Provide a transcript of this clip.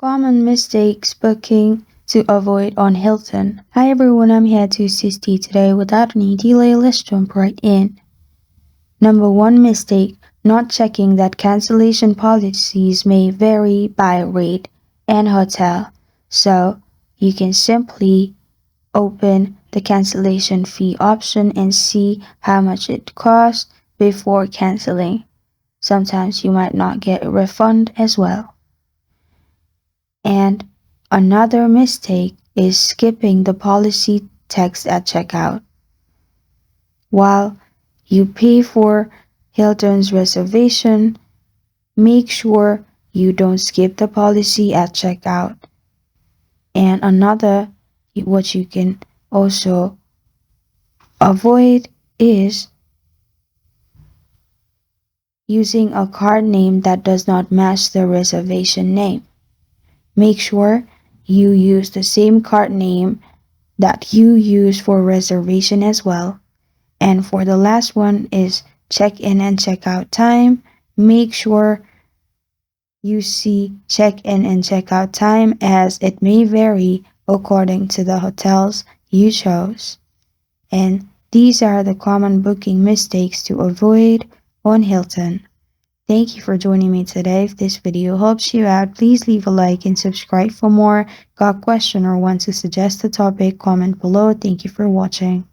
Common mistakes booking to avoid on Hilton. Hi everyone, I'm here to assist you today. Without any delay, let's jump right in. Number one mistake, not checking that cancellation policies may vary by rate and hotel. So you can simply open the cancellation fee option and see how much it costs before canceling. Sometimes you might not get a refund as well. And another mistake is skipping the policy text at checkout. While you pay for Hilton's reservation, make sure you don't skip the policy at checkout. And what you can also avoid is using a card name that does not match the reservation name. Make sure you use the same card name that you use for reservation as well. And for the last one is check-in and check-out time. Make sure you see check-in and check-out time as it may vary according to the hotels you chose. And these are the common booking mistakes to avoid on Hilton. Thank you for joining me today. If this video helps you out, please leave a like and subscribe for more. Got a question or want to suggest a topic? Comment below. Thank you for watching.